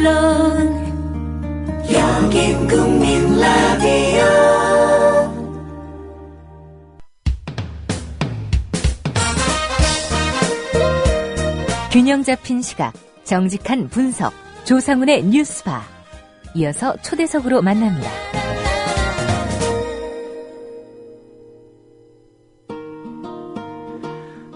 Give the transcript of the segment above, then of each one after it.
물론 여긴 국민 라디오. 균형 잡힌 시각, 정직한 분석, 조상훈의 뉴스바. 이어서 초대석으로 만납니다.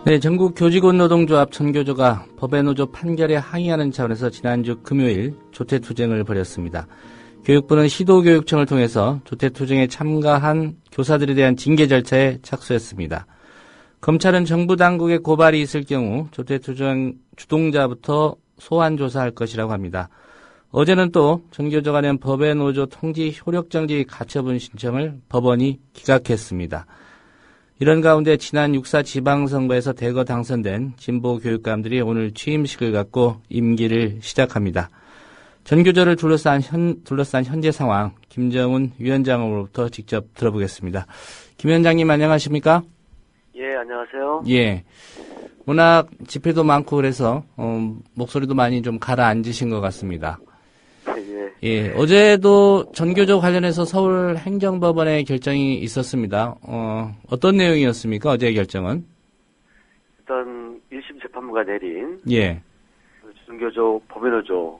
네, 전국 교직원 노동조합 전교조가 법의 노조 판결에 항의하는 차원에서 지난주 금요일 조퇴투쟁을 벌였습니다. 교육부는 시도교육청을 통해서 조퇴투쟁에 참가한 교사들에 대한 징계 절차에 착수했습니다. 검찰은 정부 당국의 고발이 있을 경우 조퇴투쟁 주동자부터 소환 조사할 것이라고 합니다. 어제는 또 전교조가 낸 법의 노조 통지 효력정지 가처분 신청을 법원이 기각했습니다. 이런 가운데 지난 6.4 지방선거에서 대거 당선된 진보 교육감들이 오늘 취임식을 갖고 임기를 시작합니다. 전교조를 둘러싼 현재 상황, 김정훈 위원장으로부터 직접 들어보겠습니다. 김 위원장님 안녕하십니까? 예, 안녕하세요. 예. 워낙 집회도 많고 그래서 목소리도 많이 좀 가라앉으신 것 같습니다. 예. 예, 어제도 전교조 관련해서 서울행정법원의 결정이 있었습니다. 어떤 내용이었습니까? 어제의 결정은? 일단 1심 재판부가 내린 예. 전교조 법외노조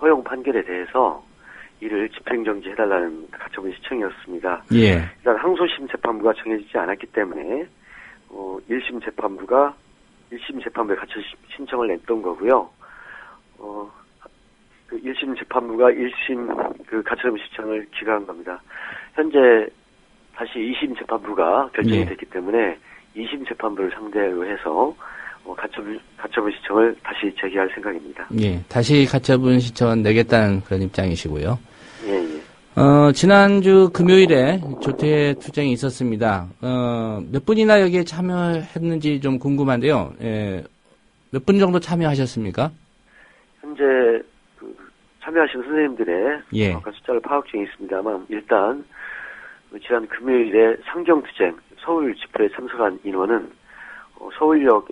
허용 판결에 대해서 이를 집행정지해달라는 가처분 신청이었습니다. 예. 일단 항소심 재판부가 정해지지 않았기 때문에 1심 재판부에 가처분 신청을 냈던 거고요. 그 1심 재판부가 1심 그 가처분 신청을 기각한 겁니다. 현재 다시 2심 재판부가 결정이 예. 됐기 때문에 2심 재판부를 상대로 해서 가처분 신청을 다시 제기할 생각입니다. 예. 다시 가처분 신청은 내겠다는 그런 입장이시고요. 예. 지난주 금요일에 조퇴 투쟁이 있었습니다. 몇 분이나 여기에 참여했는지 좀 궁금한데요. 예. 몇 분 정도 참여하셨습니까? 현재 참여하신 선생님들의 예. 정확한 숫자를 파악 중에 있습니다만 일단 지난 금요일에 상경투쟁 서울 집회에 참석한 인원은 서울역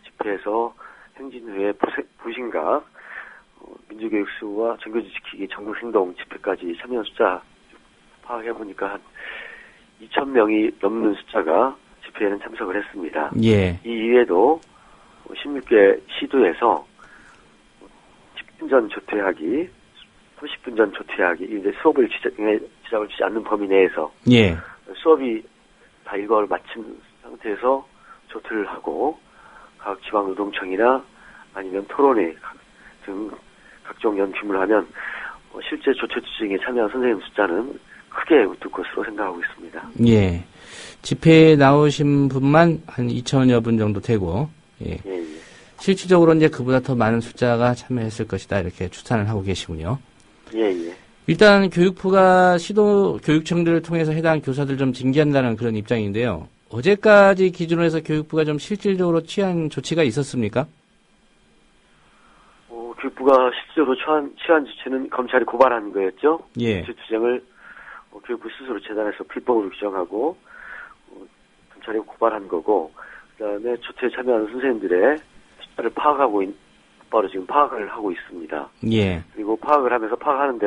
집회에서 행진회의 부신각 민주교육수와 전교조 지키기 전국행동 집회까지 참여한 숫자 파악해보니까 한 2,000명이 넘는 숫자가 집회에는 참석을 했습니다. 예. 이 이외에도 16개 시도에서 10분 전 조퇴하기, 30분 전 조퇴하기, 이제 수업을 지장을 주지 않는 범위 내에서 예. 수업이 다 일과를 마친 상태에서 조퇴를 하고 각 지방노동청이나 아니면 토론회 등 각종 연팀을 하면 실제 조퇴투쟁에 참여한 선생님 숫자는 크게 웃을 것으로 생각하고 있습니다. 예. 집회에 나오신 분만 한 2,000여 분 정도 되고, 예. 예, 예. 실질적으로 이제 그보다 더 많은 숫자가 참여했을 것이다. 이렇게 추산을 하고 계시군요. 예, 예. 일단 교육부가 시도 교육청들을 통해서 해당 교사들 좀 징계한다는 그런 입장인데요. 어제까지 기준으로 해서 교육부가 좀 실질적으로 취한 조치가 있었습니까? 교육부가 실제로 취한 조치는 검찰이 고발한 거였죠. 예. 조퇴투쟁을 교육부 스스로 재단해서 불법으로 규정하고 검찰이 고발한 거고, 그다음에 조퇴에 참여하는 선생님들의 숫자를 바로 지금 파악을 하고 있습니다. 예. 그리고 파악하는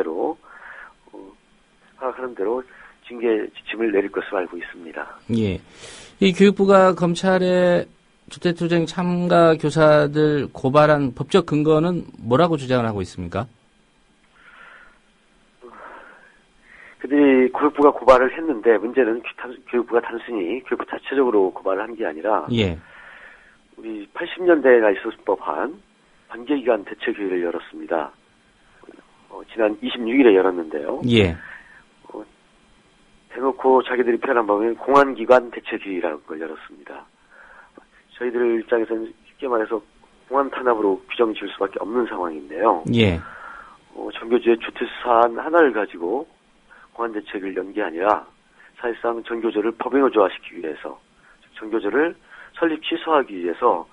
대로 징계 지침을 내릴 것으로 알고 있습니다. 예. 이 교육부가 검찰의 조퇴투쟁 참가 교사들 고발한 법적 근거는 뭐라고 주장을 하고 있습니까? 그들이 교육부가 고발을 했는데 문제는 교육부가 단순히 교육부 자체적으로 고발을 한 게 아니라 예. 우리 80년대가 있었을 법한 관계기관 대책회의를 열었습니다. 지난 26일에 열었는데요. 예. 대놓고 자기들이 표현한 바면 공안기관 대책회의라는 걸 열었습니다. 저희들 입장에서는 쉽게 말해서 공안 탄압으로 규정 지을 수밖에 없는 상황인데요. 예. 전교조의 조퇴 사안 하나를 가지고 공안 대책을 연 게 아니라 사실상 전교조를 법외노조화시키기 위해서, 전교조를 설립 취소하기 위해서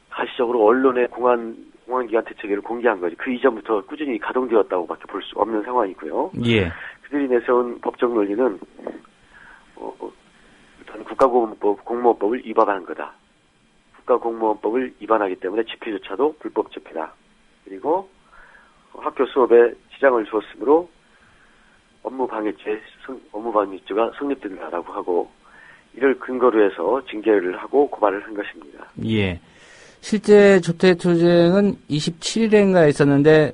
가시적으로 언론에 공안기관 대책회의를 공개한 거지. 그 이전부터 꾸준히 가동되었다고밖에 볼 수 없는 상황이고요. 예. 그들이 내세운 법적 논리는 일단 국가공무법을 위반한 거다. 국가공무원법을 위반하기 때문에 집회조차도 불법 집회다. 그리고 학교 수업에 지장을 주었으므로 업무방해죄가 성립된다라고 하고 이를 근거로 해서 징계를 하고 고발을 한 것입니다. 예. 실제 조태투쟁은 27일인가 있었는데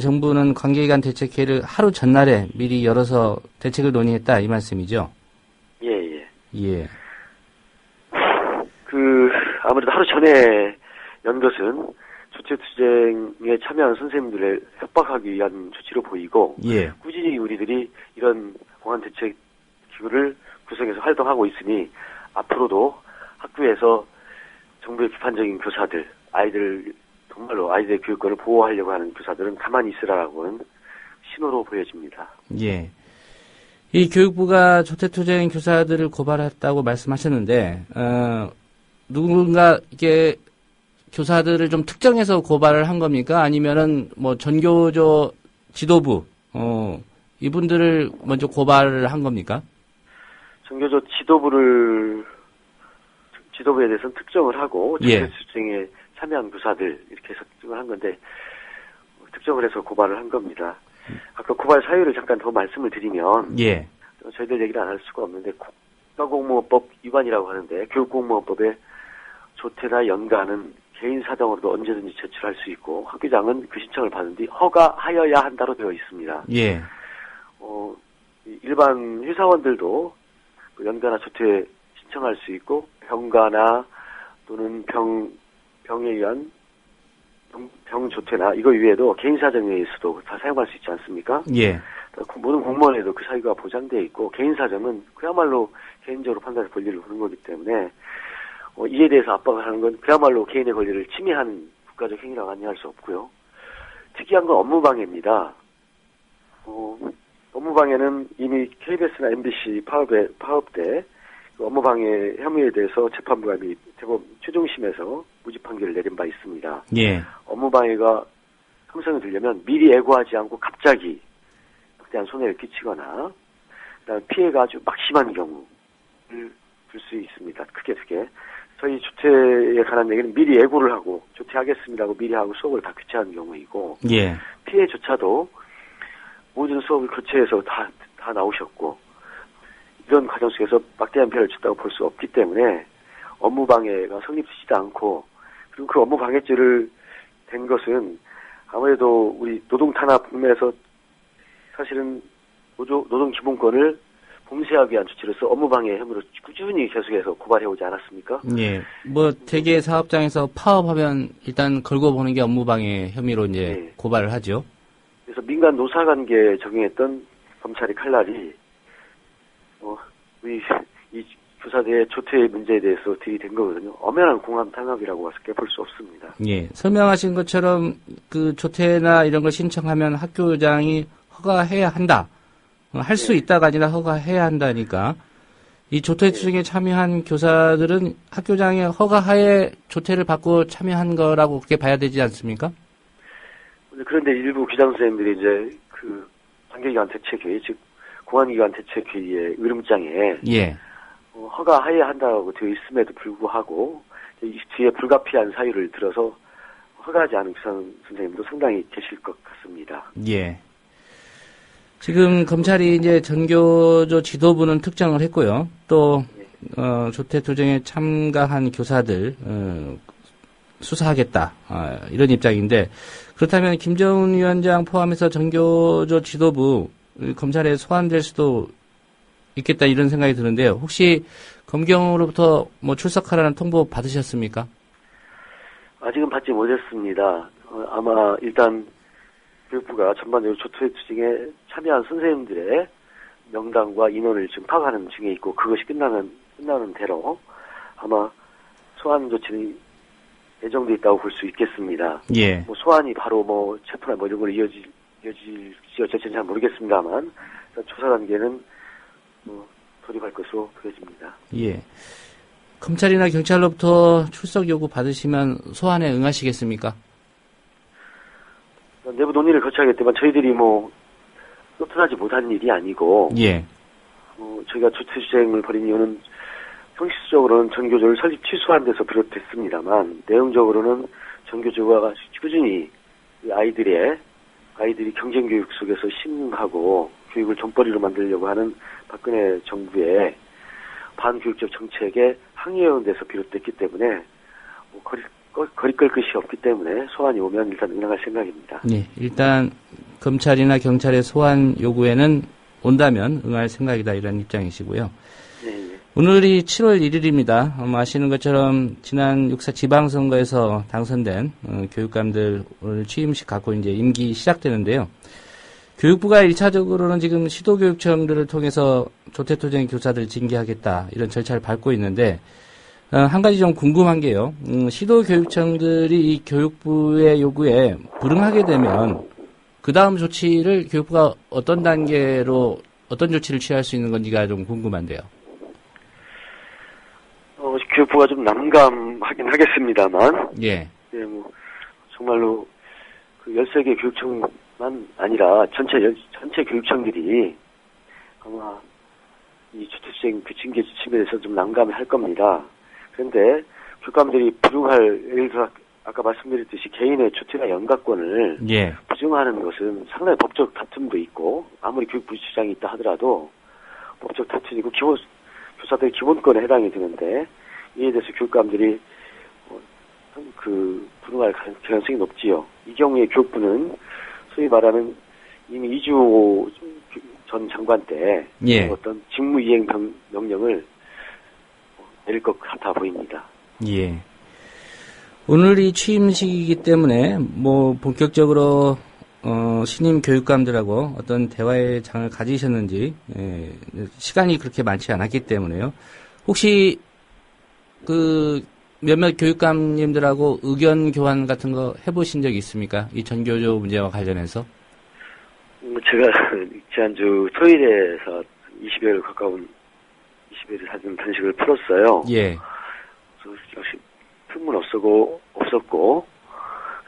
정부는 관계기관 대책회의를 하루 전날에 미리 열어서 대책을 논의했다 이 말씀이죠? 예. 예. 아무래도 하루 전에 연 것은 조태투쟁에 참여한 선생님들을 협박하기 위한 조치로 보이고 예. 꾸준히 우리들이 이런 공안 대책 기구를 구성해서 활동하고 있으니 앞으로도 학교에서 정부의 비판적인 교사들, 정말로 아이들의 교육권을 보호하려고 하는 교사들은 가만히 있으라고는 신호로 보여집니다. 예. 이 교육부가 조태투쟁 교사들을 고발했다고 말씀하셨는데, 누군가 이게 교사들을 좀 특정해서 고발을 한 겁니까? 아니면은 뭐 전교조 지도부, 이분들을 먼저 고발을 한 겁니까? 전교조 지도부에 대해서는 특정을 하고 조태투쟁에 참여한 교사들 이렇게 해서 특정을 한 건데 특정을 해서 고발을 한 겁니다. 아까 고발 사유를 잠깐 더 말씀을 드리면 저희들 얘기를 안 할 수가 없는데 국가공무원법 위반이라고 하는데 교육공무원법에 조퇴나 연가는 개인 사정으로도 언제든지 제출할 수 있고 학교장은 그 신청을 받은 뒤 허가하여야 한다로 되어 있습니다. 예. 일반 회사원들도 연가나 조퇴 신청할 수 있고 병가나 또는 병에 의한 병조퇴나 이거 이외에도 개인 사정에 의해서도 다 사용할 수 있지 않습니까? 예. 모든 공무원에도 그 사유가 보장되어 있고 개인 사정은 그야말로 개인적으로 판단해서 권리를 두는 거기 때문에 이에 대해서 압박을 하는 건 그야말로 개인의 권리를 침해하는 국가적 행위라고 아니할 수 없고요. 특이한 건 업무방해입니다. 업무방해는 이미 KBS나 MBC 파업 때 업무방해 혐의에 대해서 재판부가 이미 대법원 최종심에서 무죄 판결을 내린 바 있습니다. 예. 업무방해가 형성이 되려면 미리 예고하지 않고 갑자기 막대한 손해를 끼치거나 그다음에 피해가 아주 막심한 경우를 줄 수 있습니다. 크게. 저희 조퇴에 관한 얘기는 미리 예고를 하고 조퇴하겠습니다 하고 미리 하고 수업을 다 교체하는 경우이고 피해조차도 모든 수업을 교체해서 다 나오셨고 이런 과정 속에서 막대한 피해를 줬다고 볼 수 없기 때문에 업무방해가 성립되지도 않고 그리고 그 업무방해죄를 된 것은 아무래도 우리 노동탄압에서 사실은 노동기본권을 봉쇄하기 위한 조치로서 업무방해 혐의로 꾸준히 계속해서 고발해오지 않았습니까? 예. 뭐 대개 사업장에서 파업하면 일단 걸고 보는 게 업무방해 혐의로 이제 고발을 하죠. 그래서 민간 노사관계에 적용했던 검찰의 칼날이 우리 이 교사들의 조퇴 문제에 대해서 들이댄 거거든요. 엄연한 공안 탄압이라고 밖에 볼 수 없습니다. 예. 설명하신 것처럼 그 조퇴나 이런 걸 신청하면 학교장이 허가해야 한다. 할 수 있다가 아니라 허가해야 한다니까. 이 조퇴투쟁에 참여한 교사들은 학교장의 허가하에 조퇴를 받고 참여한 거라고 그렇게 봐야 되지 않습니까? 그런데 일부 기장 선생님들이 이제 그 관계기관 대책회의, 즉 공안기관 대책회의의 으름장에 허가하여야 한다고 되어 있음에도 불구하고 이 뒤에 불가피한 사유를 들어서 허가하지 않은 기장 선생님도 상당히 계실 것 같습니다. 예. 지금 검찰이 이제 전교조 지도부는 특정을 했고요. 또 조퇴투쟁에 참가한 교사들 수사하겠다 이런 입장인데 그렇다면 김정은 위원장 포함해서 전교조 지도부 검찰에 소환될 수도 있겠다 이런 생각이 드는데요. 혹시 검경으로부터 뭐 출석하라는 통보 받으셨습니까? 아직은 받지 못했습니다. 아마 일단 교육부가 전반적으로 조퇴투쟁에 참여한 선생님들의 명단과 인원을 지금 파악하는 중에 있고 그것이 끝나는 대로 아마 소환 조치는 예정돼 있다고 볼 수 있겠습니다. 예. 뭐 소환이 바로 뭐 체포나 뭐 이런 걸 이어질지 어쩔지는 잘 모르겠습니다만 조사 단계는 돌입할 것으로 보여집니다. 예. 검찰이나 경찰로부터 출석 요구 받으시면 소환에 응하시겠습니까? 내부 논의를 거쳐야겠지만 저희들이 뭐 떳떳하지 못한 일이 아니고 저희가 조퇴투쟁을 벌인 이유는 형식적으로는 전교조를 설립 취소한 데서 비롯됐습니다만 내용적으로는 전교조가 꾸준히 아이들이 경쟁교육 속에서 신하고 교육을 돈벌이로 만들려고 하는 박근혜 정부의 반교육적 정책에 항의해온 데서 비롯됐기 때문에 거리 끌 것이 없기 때문에 소환이 오면 일단 응당할 생각입니다. 네, 일단 검찰이나 경찰의 소환 요구에는 온다면 응할 생각이다 이런 입장이시고요. 네. 오늘이 7월 1일입니다. 아시는 것처럼 지난 6.4 지방선거에서 당선된 교육감들 오늘 취임식 갖고 이제 임기 시작되는데요. 교육부가 1차적으로는 지금 시도교육청들을 통해서 조태투쟁 교사들 징계하겠다 이런 절차를 밟고 있는데 한 가지 좀 궁금한 게요. 시도교육청들이 이 교육부의 요구에 불응하게 되면 그 다음 조치를 교육부가 어떤 단계로 어떤 조치를 취할 수 있는 건지가 좀 궁금한데요. 교육부가 좀 난감하긴 하겠습니다만, 예, 정말로 그 13개 교육청만 아니라 전체 교육청들이 아마 이 조태투쟁 그 징계 지침에 대해서 좀 난감해 할 겁니다. 그런데 교감들이 부정할, 예를 들어 아까 말씀드렸듯이 개인의 조퇴나 연가권을 예, 부정하는 것은 상당히 법적 다툼도 있고 아무리 교육부 주장이 있다 하더라도 법적 다툼이고 교사들의 기본권에 해당이 되는데 이에 대해서 교육감들이 불응할 가능성이 높지요. 이 경우에 교육부는 소위 말하는 이미 이주호 전 장관 때 예, 어떤 직무이행 명령을 내릴 것 같아 보입니다. 예. 오늘이 취임식이기 때문에 뭐 본격적으로 신임 교육감들하고 어떤 대화의 장을 가지셨는지 시간이 그렇게 많지 않았기 때문에요. 혹시 그 몇몇 교육감님들하고 의견 교환 같은 거 해보신 적 있습니까? 이 전교조 문제와 관련해서? 제가 지난주 토요일에서 20여일 가까운 20여일 사진 단식을 풀었어요. 예. 그래서 역시 틈은 없었고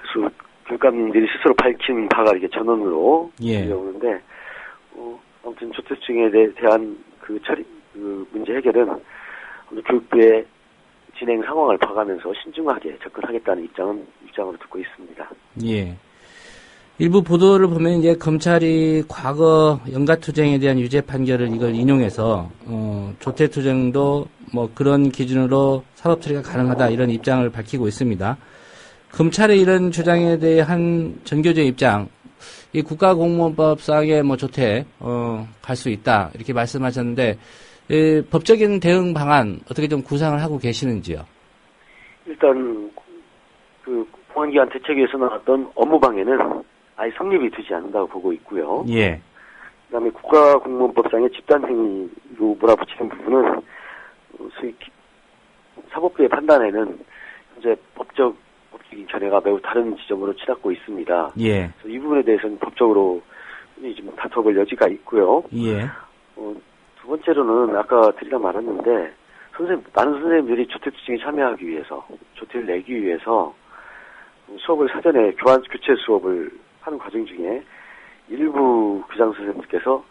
그래서 교육감님들이 스스로 밝힌 바가 이렇게 전원으로 들려오는데 아무튼 조태투쟁에 대한 그 문제 해결은 교육부의 진행 상황을 봐가면서 신중하게 접근하겠다는 입장으로 듣고 있습니다. 예. 일부 보도를 보면 이제 검찰이 과거 연가투쟁에 대한 유죄 판결을 이걸 인용해서 조태투쟁도 뭐 그런 기준으로 사법 처리가 가능하다 이런 입장을 밝히고 있습니다. 검찰의 이런 주장에 대한 전교조의 입장, 이 국가공무원법상의 뭐 조태 갈 수 있다 이렇게 말씀하셨는데 법적인 대응 방안 어떻게 좀 구상을 하고 계시는지요? 일단 그 공안기관 대책위에서 나왔던 업무방해는 아예 성립이 되지 않는다고 보고 있고요. 예. 그다음에 국가공무원법상의 집단행위로 몰아붙이는 부분은 소위 사법부의 판단에는 현재 법적인 견해가 매우 다른 지점으로 치닫고 있습니다. 예. 그래서 이 부분에 대해서는 법적으로 좀 다퉈볼 여지가 있고요. 예. 두 번째로는 아까 드리다 말았는데 많은 선생님들이 조태투쟁에 참여하기 위해서 조퇴를 내기 위해서 수업을 사전에 교체 수업을 하는 과정 중에 일부 교장 선생님들께서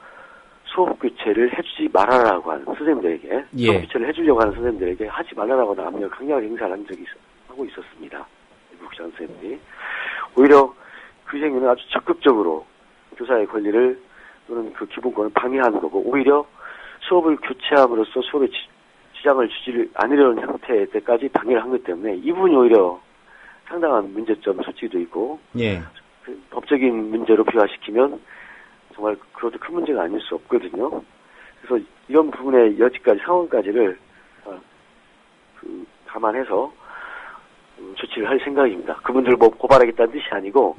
수업 교체를 해주지 말아라고 하는 선생님들에게 수업 교체를 해주려고 하는 선생님들에게 하지 말아라고 하는 압력 강력하게 행사를 한 적이 하고 있었습니다. 일부 교장 선생님들이 오히려 그 행위는 아주 적극적으로 교사의 권리를 또는 그 기본권을 방해하는 거고 오히려 수업을 교체함으로써 수업에 지장을 주지 않으려는 형태의 때까지 방해를 한 것 때문에 이 부분이 오히려 상당한 문제점 소지도 있고 예. 그 법적인 문제로 비화시키면 정말 그것도 큰 문제가 아닐 수 없거든요. 그래서 이런 부분의 여지까지 상황까지를 감안해서 조치를 할 생각입니다. 그분들 뭐 고발하겠다는 뜻이 아니고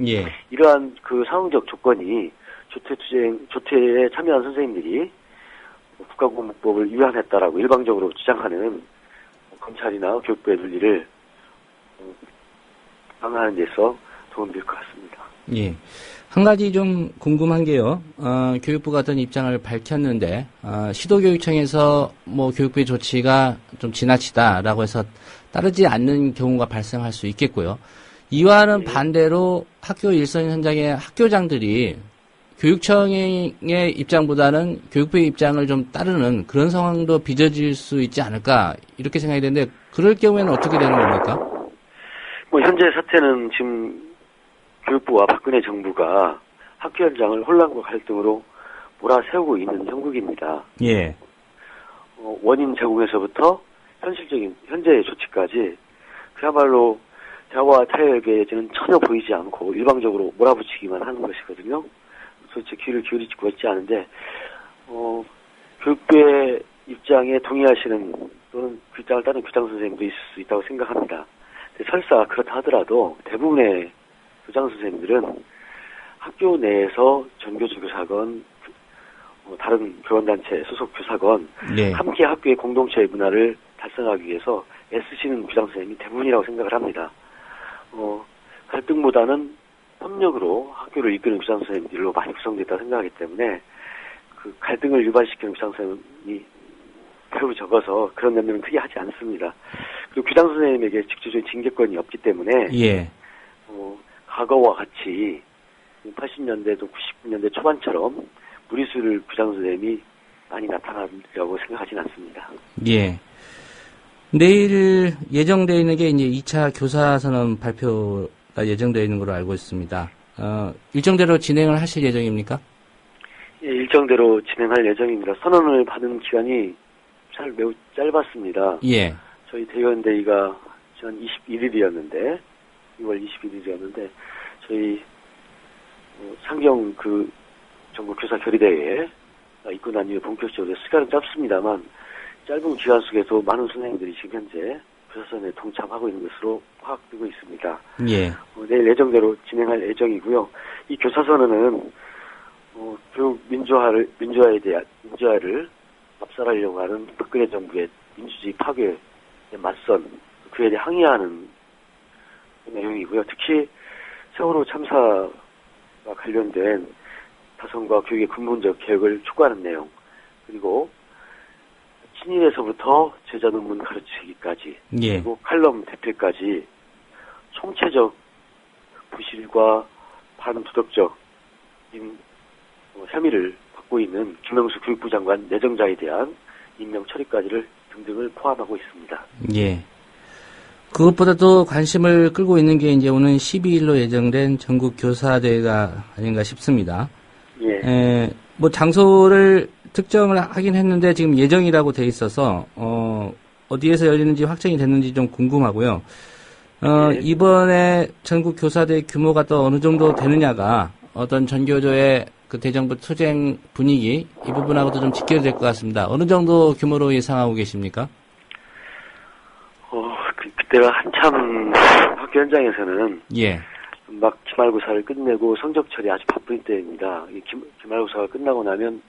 이러한 그 상황적 조건이 조퇴에 참여한 선생님들이 국가공무법을 위반했다라고 일방적으로 주장하는 검찰이나 교육부의 논리를 방어하는 데서 도움이 될 것 같습니다. 예. 한 가지 좀 궁금한 게요. 교육부가 어떤 입장을 밝혔는데 시도교육청에서 뭐 교육부의 조치가 좀 지나치다라고 해서 따르지 않는 경우가 발생할 수 있겠고요. 이와는 반대로 학교 일선 현장의 학교장들이 교육청의 입장보다는 교육부의 입장을 좀 따르는 그런 상황도 빚어질 수 있지 않을까 이렇게 생각이 되는데 그럴 경우에는 어떻게 되는 겁니까? 뭐 현재 사태는 지금 교육부와 박근혜 정부가 학교 현장을 혼란과 갈등으로 몰아세우고 있는 형국입니다. 예. 원인 제공에서부터 현실적인 현재의 조치까지 그야말로 대화와 타협의 여지는 전혀 보이지 않고 일방적으로 몰아붙이기만 하는 것이거든요. 도대체 귀를 기울이고 있지 않은데 교육부의 입장에 동의하시는 또는 그 입장을 따르는 교장 선생님도 있을 수 있다고 생각합니다. 설사 그렇다 하더라도 대부분의 교장 선생님들은 학교 내에서 전교조 교사건 다른 교원단체 소속 교사건 네. 함께 학교의 공동체의 문화를 달성하기 위해서 애쓰시는 교장 선생님이 대부분이라고 생각을 합니다. 갈등보다는 협력으로 학교를 이끄는 교장 선생님들로 많이 구성됐다고 생각하기 때문에 그 갈등을 유발시키는 교장 선생님이 매우 적어서 그런 면면은 크게 하지 않습니다. 그리고 교장 선생님에게 직접적인 징계권이 없기 때문에 예. 과거와 같이 80년대도 90년대 초반처럼 무리수를 교장 선생님이 많이 나타나리라고 생각하지는 않습니다. 예. 내일 예정되어 있는 게 이제 2차 교사선언 발표가 예정되어 있는 걸로 알고 있습니다. 일정대로 진행을 하실 예정입니까? 예, 일정대로 진행할 예정입니다. 선언을 받은 기간이 매우 짧았습니다. 예. 저희 대의원대의가 지난 21일이었는데, 6월 21일이었는데, 저희 상경 전국 교사 결의대회에 있고 난 이후 본격적으로 시간은 짧습니다만 짧은 기간 속에도 많은 선생님들이 지금 현재 교사선에 동참하고 있는 것으로 파악되고 있습니다. 예. 내일 예정대로 진행할 예정이고요. 이 교사선언은 교육 민주화를 압살하려고 하는 박근혜 정부의 민주주의 파괴에 맞선 그에 대해 항의하는 내용이고요. 특히 세월호 참사와 관련된 다성과 교육의 근본적 개혁을 촉구하는 내용, 그리고 친일에서부터 제자 논문 가르치기까지, 예. 그리고 칼럼 대표까지 총체적 부실과 반도덕적인 혐의를 받고 있는 김명수 교육부 장관 내정자에 대한 임명 처리까지를 등등을 포함하고 있습니다. 예. 그것보다도 관심을 끌고 있는 게 이제 오는 12일로 예정된 전국 교사대회가 아닌가 싶습니다. 예. 뭐 장소를 특정을 하긴 했는데 지금 예정이라고 돼 있어서 어디에서 열리는지 확정이 됐는지 좀 궁금하고요. 이번에 전국 교사대회 규모가 또 어느 정도 되느냐가 어떤 전교조의 그 대정부 투쟁 분위기 이 부분하고도 좀 지켜야 될 것 같습니다. 어느 정도 규모로 예상하고 계십니까? 그때가 한참 학교 현장에서는 예. 막 기말고사를 끝내고 성적 처리 아주 바쁜 때입니다. 기말고사가 끝나고 나면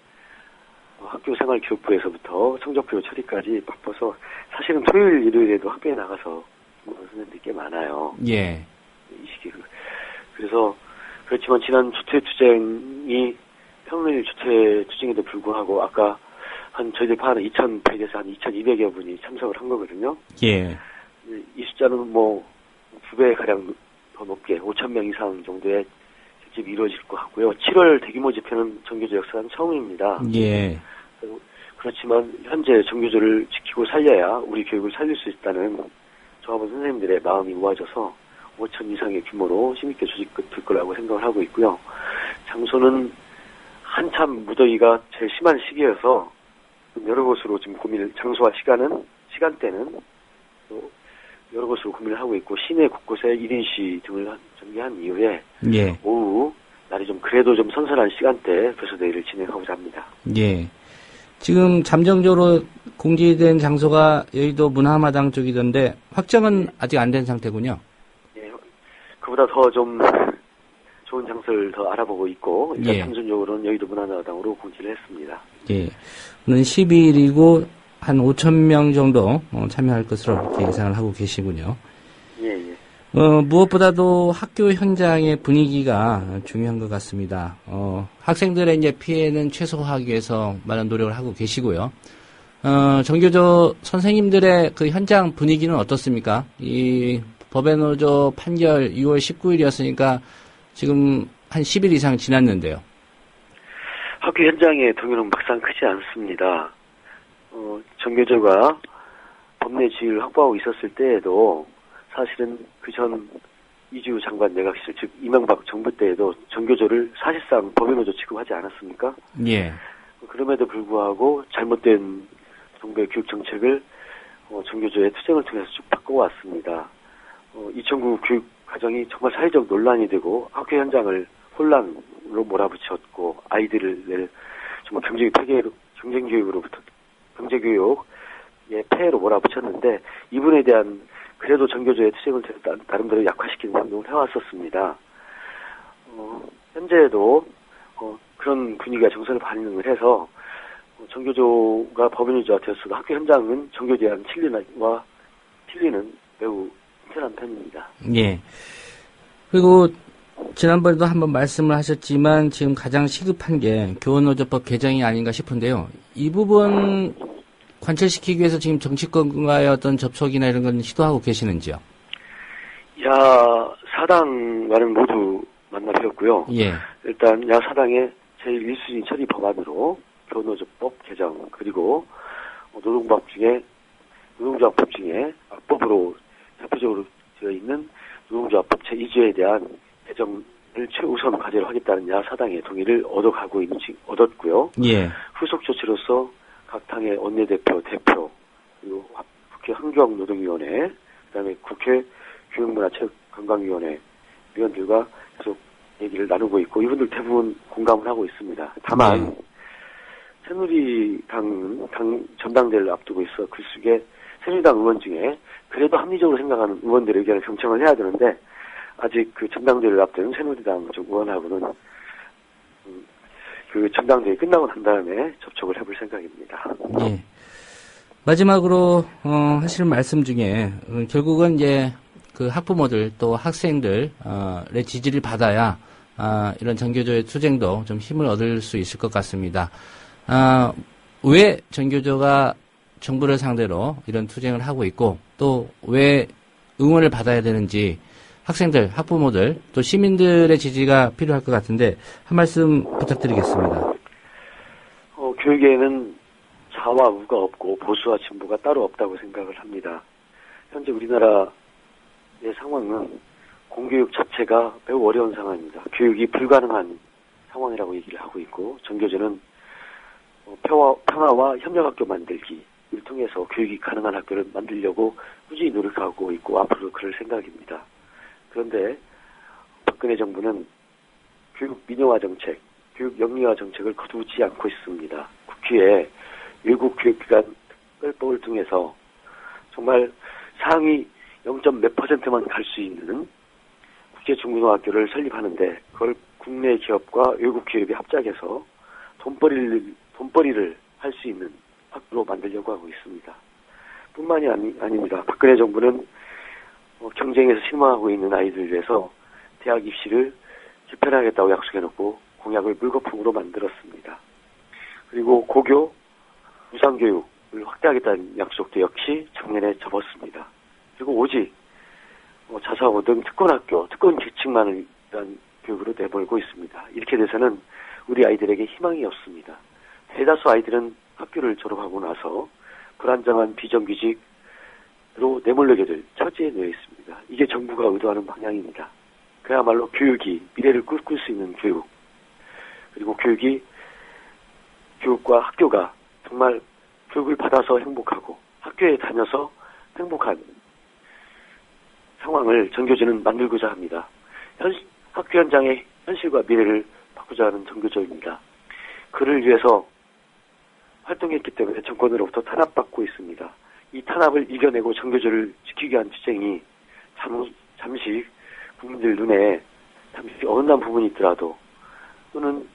학교 생활교육부에서부터 성적표 처리까지 바빠서 사실은 토요일, 일요일에도 학교에 나가서 선생님들이 꽤 많아요. 예. 이 시기. 그래서 그렇지만 지난 조퇴투쟁이 평일 조퇴투쟁에도 불구하고 아까 저희들 파악은 2,100에서 한 2,200여 분이 참석을 한 거거든요. 예. 이 숫자는 뭐 2배 가량 더 높게 5,000명 이상 정도의 집이 이루어질 것 같고요. 7월 대규모 집회는 전교조 역사상 처음입니다. 예. 그렇지만 현재 전교조를 지키고 살려야 우리 교육을 살릴 수 있다는 저하고 선생님들의 마음이 모아져서 5천 이상의 규모로 힘있게 조직될 거라고 생각을 하고 있고요. 장소는 한참 무더위가 제일 심한 시기여서 여러 곳으로 지금 장소와 시간대는 또 여러 곳으로 고민을 하고 있고 시내 곳곳에 1인시 등을 전개한 이후에 예. 오후 날이 좀 그래도 좀 선선한 시간대에 교사대회를 진행하고자 합니다. 예. 지금 잠정적으로 공지된 장소가 여의도 문화마당 쪽이던데 확정은 아직 안 된 상태군요. 예. 그보다 더 좀 좋은 장소를 더 알아보고 있고 일단 예. 참전적으로는 여의도 문화마당으로 공지를 했습니다. 예. 오는 12일이고 한 5,000명 정도 참여할 것으로 이렇게 예상을 하고 계시군요. 예, 예. 무엇보다도 학교 현장의 분위기가 중요한 것 같습니다. 학생들의 이제 피해는 최소화하기 위해서 많은 노력을 하고 계시고요. 전교조 선생님들의 그 현장 분위기는 어떻습니까? 이 법의 노조 판결 6월 19일이었으니까 지금 한 10일 이상 지났는데요. 학교 현장의 동요는 막상 크지 않습니다. 전교조가 법내 지위를 확보하고 있었을 때에도 사실은 그 전 이주 장관 내각 시절, 즉 이명박 정부 때에도 전교조를 사실상 법외노조 취급하지 않았습니까? 예. 그럼에도 불구하고 잘못된 정부의 교육 정책을 전교조의 투쟁을 통해서 쭉 바꿔왔습니다. 2009 교육 과정이 정말 사회적 논란이 되고 학교 현장을 혼란으로 몰아붙였고 아이들을 정말 경쟁 교육으로부터 경제 교육의 폐해로 몰아붙였는데 이분에 대한 그래도 전교조의 투쟁을 나름대로 약화시키는 행동을 해왔었습니다. 현재에도 그런 분위기가 정서를 반영을 해서 전교조가 법인노조가 되었어도 학교 현장은 전교조에 대한 진리는 매우 inten한 편입니다. 예. 그리고 지난번에도 한번 말씀을 하셨지만 지금 가장 시급한 게 교원노조법 개정이 아닌가 싶은데요. 이 부분 관철시키기 위해서 지금 정치권과의 어떤 접촉이나 이런 건 시도하고 계시는지요? 야사당과는 모두 만나뵙었고요. 예. 일단 야사당의 제1순위 처리 법안으로 교원노조법 개정 그리고 노동조합법 중에 악법으로 대표적으로 되어 있는 노동조합법 제2조에 대한 개정을 최우선 과제로 하겠다는 야사당의 동의를 얻었고요. 예. 후속 조치로서 각 당의 원내대표, 대표, 그리고 국회 환경노동위원회, 그다음에 국회 교육문화체육관광위원회 위원들과 계속 얘기를 나누고 있고 이분들 대부분 공감을 하고 있습니다. 다만 새누리당은 당 전당대회를 앞두고 있어 그 속에 새누리당 의원 중에 그래도 합리적으로 생각하는 의원들의 의견을 경청을 해야 되는데 아직 그 전당대회를 앞두는 새누리당 쪽 의원하고는 그 전당대회 끝나고 난 다음에 접촉을 해볼 생각입니다. 예. 마지막으로 하실 말씀 중에 결국은 이제 그 학부모들 또 학생들의 지지를 받아야 이런 전교조의 투쟁도 좀 힘을 얻을 수 있을 것 같습니다. 왜 전교조가 정부를 상대로 이런 투쟁을 하고 있고 또 왜 응원을 받아야 되는지 학생들, 학부모들, 또 시민들의 지지가 필요할 것 같은데 한 말씀 부탁드리겠습니다. 교육에는 좌와 우가 없고 보수와 진보가 따로 없다고 생각을 합니다. 현재 우리나라의 상황은 공교육 자체가 매우 어려운 상황입니다. 교육이 불가능한 상황이라고 얘기를 하고 있고 전교조는 평화와 협력학교 만들기를 통해서 교육이 가능한 학교를 만들려고 꾸준히 노력하고 있고 앞으로도 그럴 생각입니다. 그런데 박근혜 정부는 교육 민영화 정책, 교육 영리화 정책을 거두지 않고 있습니다. 국회에 외국 교육기관 특별법을 통해서 정말 상위 0.몇 %만 갈 수 있는 국제 중고등학교를 설립하는데 그걸 국내 기업과 외국 기업이 합작해서 돈벌이를 할 수 있는 학교로 만들려고 하고 있습니다. 뿐만이 아닙니다. 박근혜 정부는 경쟁에서 실망하고 있는 아이들 위해서 대학 입시를 개편하겠다고 약속해놓고 공약을 물거품으로 만들었습니다. 그리고 고교, 무상교육을 확대하겠다는 약속도 역시 작년에 접었습니다. 그리고 오직 자사고 등 특권학교, 특권 계층만을 위한 교육으로 내몰고 있습니다. 이렇게 돼서는 우리 아이들에게 희망이 없습니다. 대다수 아이들은 학교를 졸업하고 나서 불안정한 비정규직으로 내몰리게 될 처지에 놓여 있습니다. 이게 정부가 의도하는 방향입니다. 그야말로 교육이 미래를 꿈꿀 수 있는 교육, 그리고 교육과 학교가 정말 교육을 받아서 행복하고 학교에 다녀서 행복한 상황을 전교조는 만들고자 합니다. 학교 현장의 현실과 미래를 바꾸자 하는 전교조입니다. 그를 위해서 활동했기 때문에 정권으로부터 탄압받고 있습니다. 이 탄압을 이겨내고 전교조를 지키기 위한 투쟁이 잠시 국민들 눈에 잠시 어긋난 부분이 있더라도 또는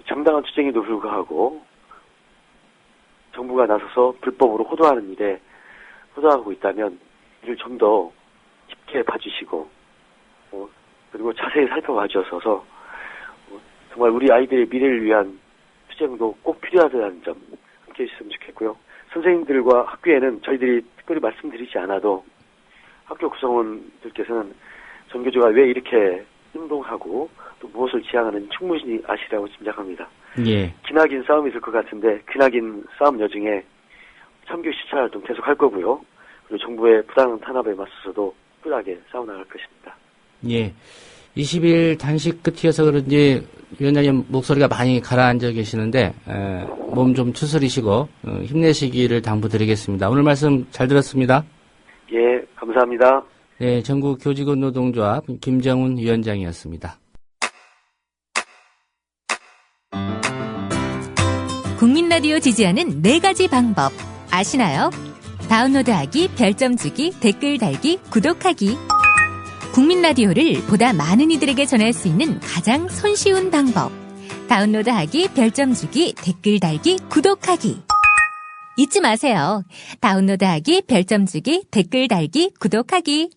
정당한 투쟁에도 불구하고 정부가 나서서 불법으로 호도하는 일에 호도하고 있다면 이를 좀 더 깊게 봐주시고 그리고 자세히 살펴봐 주셔서 정말 우리 아이들의 미래를 위한 투쟁도 꼭 필요하다는 점 함께 해주셨으면 좋겠고요. 선생님들과 학교에는 저희들이 특별히 말씀드리지 않아도 학교 구성원들께서는 전교조가 왜 이렇게 행동하고 또 무엇을 지향하는지 충분히 아시라고 짐작합니다. 예. 기나긴 싸움이 있을 것 같은데 기나긴 싸움 여중에 참교 시찰 활동 계속할 거고요. 그리고 정부의 부당 탄압에 맞서서도 끈하게 싸워나갈 것입니다. 예. 20일 단식 끝이어서 그런지 위원장님 목소리가 많이 가라앉아 계시는데 몸 좀 추스리시고 힘내시기를 당부드리겠습니다. 오늘 말씀 잘 들었습니다. 예, 감사합니다. 네, 전국 교직원 노동조합 김정훈 위원장이었습니다. 국민 라디오 지지하는 4가지 방법 아시나요? 다운로드하기, 별점 주기, 댓글 달기, 구독하기. 국민 라디오를 보다 많은 이들에게 전할 수 있는 가장 손쉬운 방법. 다운로드하기, 별점 주기, 댓글 달기, 구독하기. 잊지 마세요. 다운로드하기, 별점 주기, 댓글 달기, 구독하기.